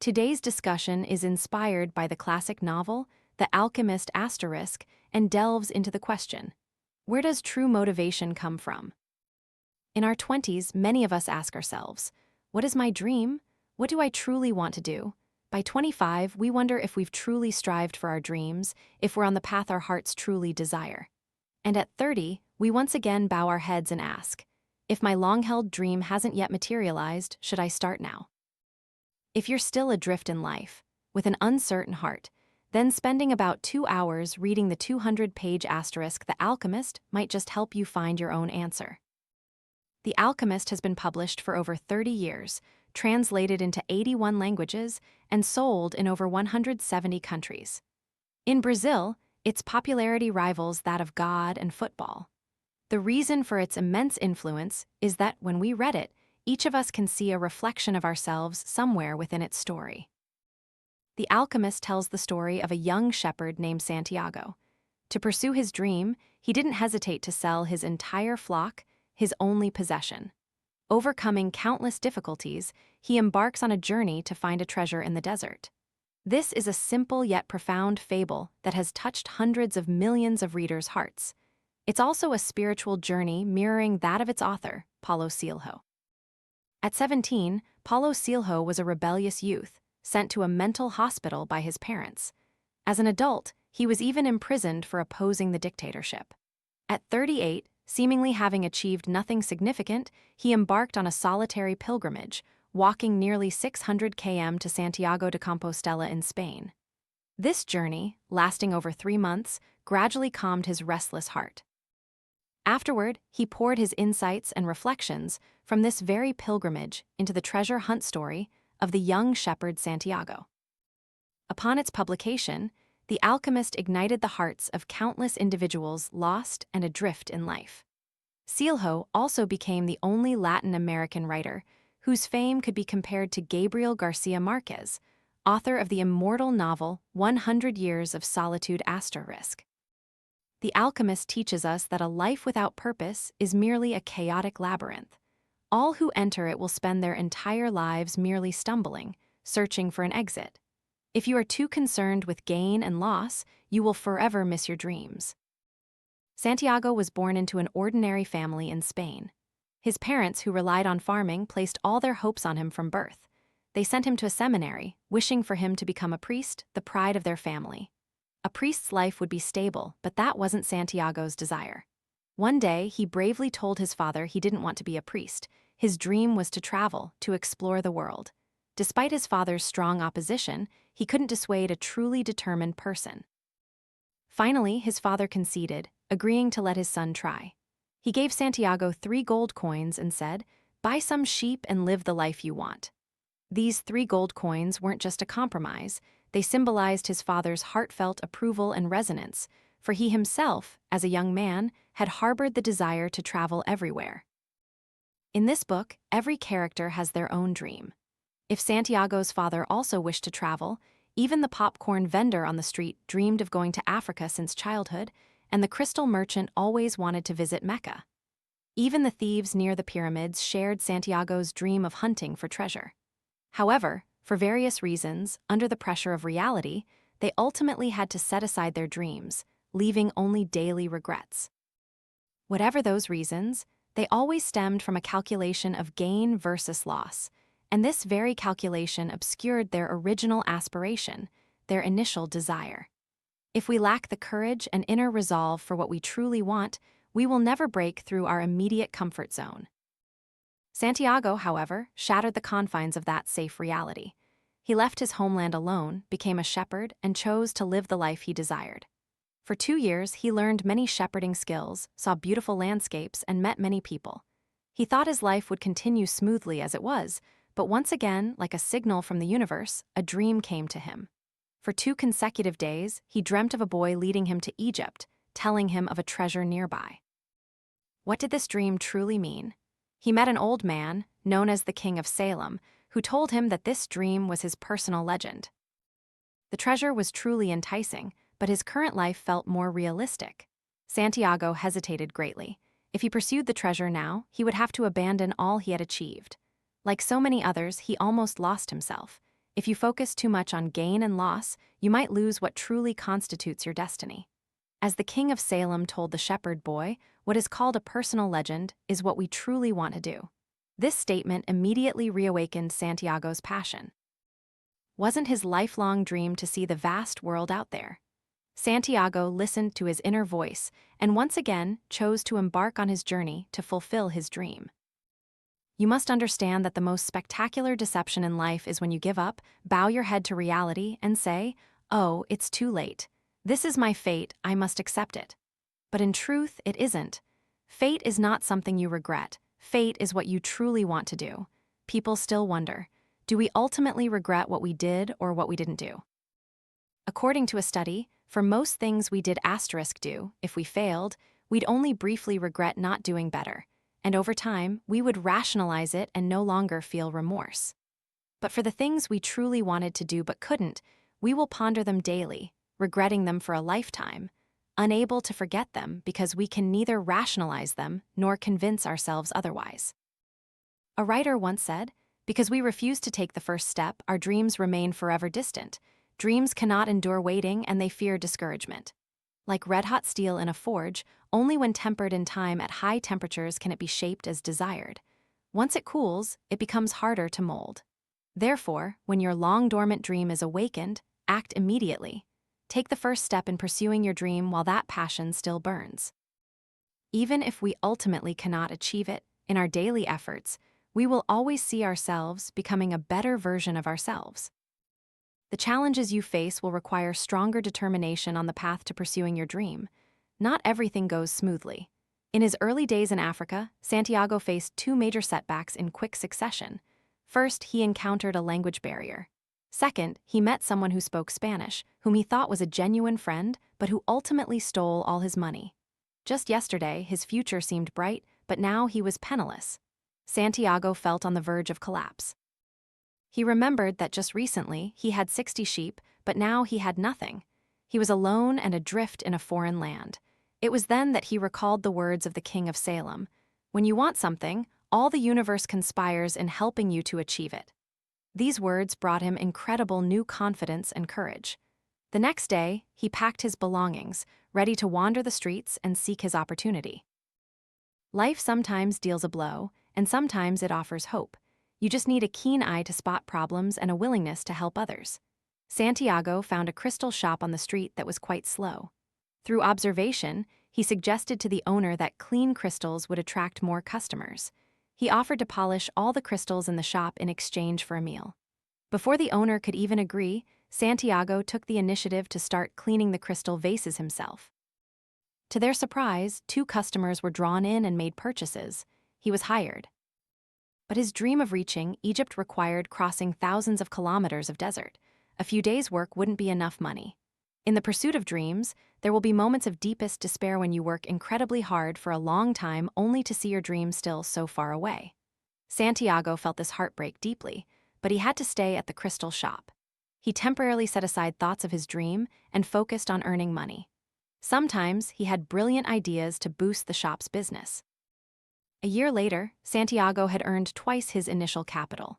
Today's discussion is inspired by the classic novel, The Alchemist asterisk, and delves into the question, where does true motivation come from? In our 20s, many of us ask ourselves, what is my dream? What do I truly want to do? By 25, we wonder if we've truly strived for our dreams, if we're on the path our hearts truly desire. And at 30, we once again bow our heads and ask, if my long-held dream hasn't yet materialized, should I start now? If you're still adrift in life, with an uncertain heart, then spending about 2 hours reading the 200-page asterisk The Alchemist might just help you find your own answer. The Alchemist has been published for over 30 years, translated into 81 languages, and sold in over 170 countries. In Brazil, its popularity rivals that of God and football. The reason for its immense influence is that when we read it, each of us can see a reflection of ourselves somewhere within its story. The Alchemist tells the story of a young shepherd named Santiago. To pursue his dream, he didn't hesitate to sell his entire flock, his only possession. Overcoming countless difficulties, he embarks on a journey to find a treasure in the desert. This is a simple yet profound fable that has touched hundreds of millions of readers' hearts. It's also a spiritual journey mirroring that of its author, Paulo Coelho. At 17, Paulo Coelho was a rebellious youth, sent to a mental hospital by his parents. As an adult, he was even imprisoned for opposing the dictatorship. At 38, seemingly having achieved nothing significant, he embarked on a solitary pilgrimage, walking nearly 600 km to Santiago de Compostela in Spain. This journey, lasting over 3 months, gradually calmed his restless heart. Afterward, he poured his insights and reflections from this very pilgrimage into the treasure hunt story of the young shepherd Santiago. Upon its publication, The Alchemist ignited the hearts of countless individuals lost and adrift in life. Coelho also became the only Latin American writer whose fame could be compared to Gabriel Garcia Marquez, author of the immortal novel 100 Years of Solitude *. The Alchemist teaches us that a life without purpose is merely a chaotic labyrinth. All who enter it will spend their entire lives merely stumbling, searching for an exit. If you are too concerned with gain and loss, you will forever miss your dreams. Santiago was born into an ordinary family in Spain. His parents, who relied on farming, placed all their hopes on him from birth. They sent him to a seminary, wishing for him to become a priest, the pride of their family. A priest's life would be stable, but that wasn't Santiago's desire. One day, he bravely told his father he didn't want to be a priest. His dream was to travel, to explore the world. Despite his father's strong opposition, he couldn't dissuade a truly determined person. Finally, his father conceded, agreeing to let his son try. He gave Santiago 3 gold coins and said, "Buy some sheep and live the life you want." These 3 gold coins weren't just a compromise, they symbolized his father's heartfelt approval and resonance, for he himself, as a young man, had harbored the desire to travel everywhere. In this book, every character has their own dream. If Santiago's father also wished to travel, even the popcorn vendor on the street dreamed of going to Africa since childhood, and the crystal merchant always wanted to visit Mecca. Even the thieves near the pyramids shared Santiago's dream of hunting for treasure. However, for various reasons, under the pressure of reality, they ultimately had to set aside their dreams, leaving only daily regrets. Whatever those reasons, they always stemmed from a calculation of gain versus loss, and this very calculation obscured their original aspiration, their initial desire. If we lack the courage and inner resolve for what we truly want, we will never break through our immediate comfort zone. Santiago, however, shattered the confines of that safe reality. He left his homeland alone, became a shepherd, and chose to live the life he desired. For 2 years, he learned many shepherding skills, saw beautiful landscapes, and met many people. He thought his life would continue smoothly as it was, but once again, like a signal from the universe, a dream came to him. For 2 consecutive days, he dreamt of a boy leading him to Egypt, telling him of a treasure nearby. What did this dream truly mean? He met an old man, known as the King of Salem, who told him that this dream was his personal legend. The treasure was truly enticing, but his current life felt more realistic. Santiago hesitated greatly. If he pursued the treasure now, he would have to abandon all he had achieved. Like so many others, he almost lost himself. If you focus too much on gain and loss, you might lose what truly constitutes your destiny. As the king of Salem told the shepherd boy, what is called a personal legend is what we truly want to do. This statement immediately reawakened Santiago's passion. Wasn't his lifelong dream to see the vast world out there? Santiago listened to his inner voice and once again chose to embark on his journey to fulfill his dream. You must understand that the most spectacular deception in life is when you give up, bow your head to reality, and say, "Oh, it's too late. This is my fate, I must accept it." But in truth, it isn't. Fate is not something you regret. Fate is what you truly want to do. People still wonder, do we ultimately regret what we did or what we didn't do? According to a study, for most things we did *do, if we failed, we'd only briefly regret not doing better, and over time, we would rationalize it and no longer feel remorse. But for the things we truly wanted to do but couldn't, we will ponder them daily, regretting them for a lifetime, unable to forget them because we can neither rationalize them nor convince ourselves otherwise. A writer once said, "Because we refuse to take the first step, our dreams remain forever distant. Dreams cannot endure waiting and they fear discouragement. Like red-hot steel in a forge, only when tempered in time at high temperatures can it be shaped as desired. Once it cools, it becomes harder to mold. Therefore, when your long-dormant dream is awakened, act immediately. Take the first step in pursuing your dream while that passion still burns. Even if we ultimately cannot achieve it, in our daily efforts, we will always see ourselves becoming a better version of ourselves. The challenges you face will require stronger determination on the path to pursuing your dream. Not everything goes smoothly. In his early days in Africa, Santiago faced two major setbacks in quick succession. First, he encountered a language barrier. Second, he met someone who spoke Spanish, whom he thought was a genuine friend, but who ultimately stole all his money. Just yesterday, his future seemed bright, but now he was penniless. Santiago felt on the verge of collapse. He remembered that just recently he had 60 sheep, but now he had nothing. He was alone and adrift in a foreign land. It was then that he recalled the words of the king of Salem, "When you want something, all the universe conspires in helping you to achieve it." These words brought him incredible new confidence and courage. The next day, he packed his belongings, ready to wander the streets and seek his opportunity. Life sometimes deals a blow, and sometimes it offers hope. You just need a keen eye to spot problems and a willingness to help others. Santiago found a crystal shop on the street that was quite slow. Through observation, he suggested to the owner that clean crystals would attract more customers. He offered to polish all the crystals in the shop in exchange for a meal. Before the owner could even agree, Santiago took the initiative to start cleaning the crystal vases himself. To their surprise, 2 customers were drawn in and made purchases. He was hired. But his dream of reaching Egypt required crossing thousands of kilometers of desert. A few days' work wouldn't be enough money. In the pursuit of dreams, there will be moments of deepest despair when you work incredibly hard for a long time only to see your dream still so far away. Santiago felt this heartbreak deeply, but he had to stay at the crystal shop. He temporarily set aside thoughts of his dream and focused on earning money. Sometimes he had brilliant ideas to boost the shop's business. A year later, Santiago had earned twice his initial capital.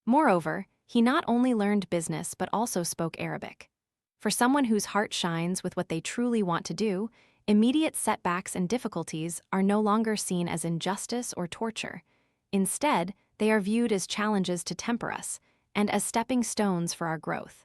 Moreover, he not only learned business but also spoke Arabic. For someone whose heart shines with what they truly want to do, immediate setbacks and difficulties are no longer seen as injustice or torture. Instead, they are viewed as challenges to temper us and as stepping stones for our growth.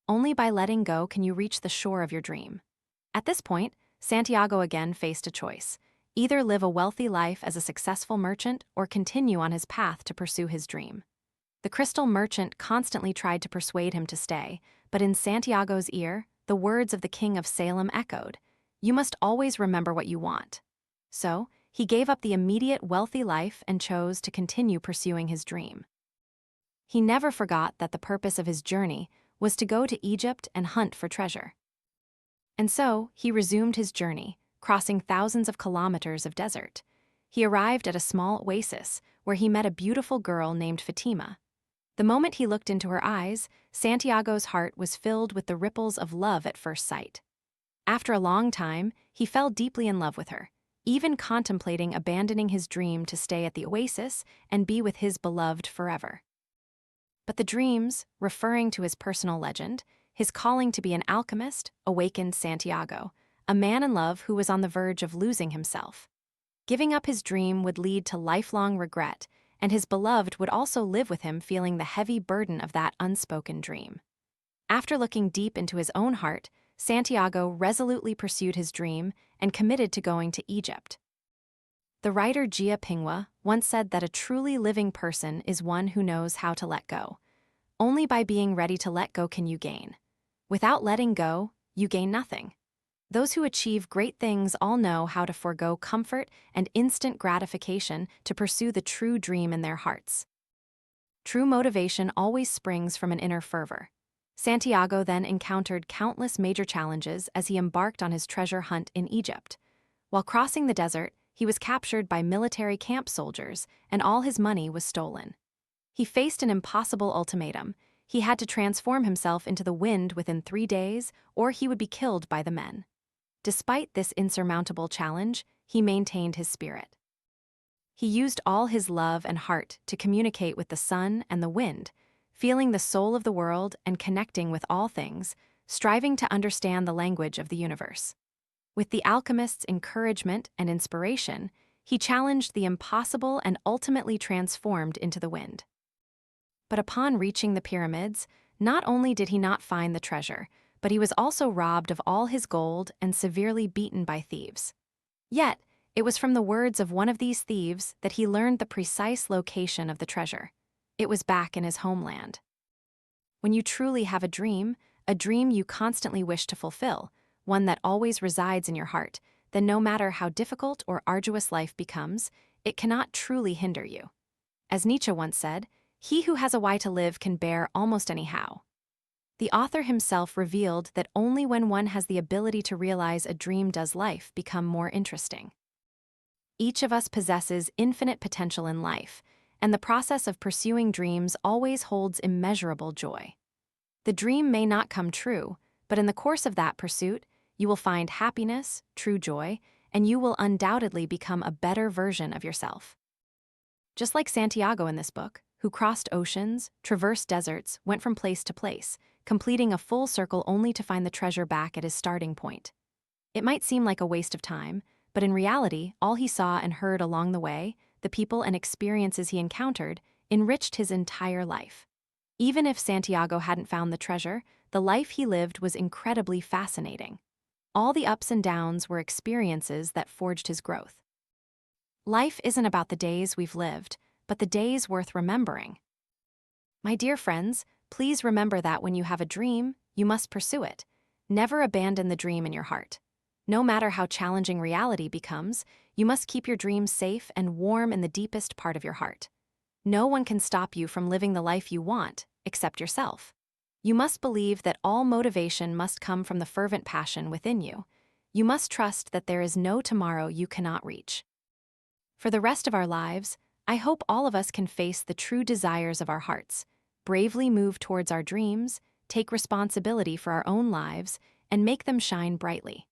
Only by letting go can you reach the shore of your dream. At this point, Santiago again faced a choice. Either live a wealthy life as a successful merchant or continue on his path to pursue his dream. The crystal merchant constantly tried to persuade him to stay, but in Santiago's ear, the words of the king of Salem echoed, "You must always remember what you want." So, he gave up the immediate wealthy life and chose to continue pursuing his dream. He never forgot that the purpose of his journey was to go to Egypt and hunt for treasure. And so, he resumed his journey, crossing thousands of kilometers of desert. He arrived at a small oasis where he met a beautiful girl named Fatima. The moment he looked into her eyes, Santiago's heart was filled with the ripples of love at first sight. After a long time, he fell deeply in love with her, even contemplating abandoning his dream to stay at the oasis and be with his beloved forever. But the dreams, referring to his personal legend, his calling to be an alchemist, awakened Santiago, a man in love who was on the verge of losing himself. Giving up his dream would lead to lifelong regret, and his beloved would also live with him feeling the heavy burden of that unspoken dream. After looking deep into his own heart, Santiago resolutely pursued his dream and committed to going to Egypt. The writer Jia Pingwa once said that a truly living person is one who knows how to let go. Only by being ready to let go can you gain. Without letting go, you gain nothing. Those who achieve great things all know how to forego comfort and instant gratification to pursue the true dream in their hearts. True motivation always springs from an inner fervor. Santiago then encountered countless major challenges as he embarked on his treasure hunt in Egypt. While crossing the desert, he was captured by military camp soldiers, and all his money was stolen. He faced an impossible ultimatum. He had to transform himself into the wind within 3 days, or he would be killed by the men. Despite this insurmountable challenge, he maintained his spirit. He used all his love and heart to communicate with the sun and the wind, feeling the soul of the world and connecting with all things, striving to understand the language of the universe. With the alchemist's encouragement and inspiration, he challenged the impossible and ultimately transformed into the wind. But upon reaching the pyramids, not only did he not find the treasure, but he was also robbed of all his gold and severely beaten by thieves. Yet, it was from the words of one of these thieves that he learned the precise location of the treasure. It was back in his homeland. When you truly have a dream you constantly wish to fulfill, one that always resides in your heart, then no matter how difficult or arduous life becomes, it cannot truly hinder you. As Nietzsche once said, "He who has a why to live can bear almost any how." The author himself revealed that only when one has the ability to realize a dream does life become more interesting. Each of us possesses infinite potential in life, and the process of pursuing dreams always holds immeasurable joy. The dream may not come true, but in the course of that pursuit, you will find happiness, true joy, and you will undoubtedly become a better version of yourself. Just like Santiago in this book, who crossed oceans, traversed deserts, went from place to place, completing a full circle only to find the treasure back at his starting point. It might seem like a waste of time, but in reality, all he saw and heard along the way, the people and experiences he encountered, enriched his entire life. Even if Santiago hadn't found the treasure, the life he lived was incredibly fascinating. All the ups and downs were experiences that forged his growth. Life isn't about the days we've lived, but the days worth remembering. My dear friends, please remember that when you have a dream, you must pursue it. Never abandon the dream in your heart. No matter how challenging reality becomes, you must keep your dreams safe and warm in the deepest part of your heart. No one can stop you from living the life you want, except yourself. You must believe that all motivation must come from the fervent passion within you. You must trust that there is no tomorrow you cannot reach. For the rest of our lives, I hope all of us can face the true desires of our hearts, bravely move towards our dreams, take responsibility for our own lives, and make them shine brightly.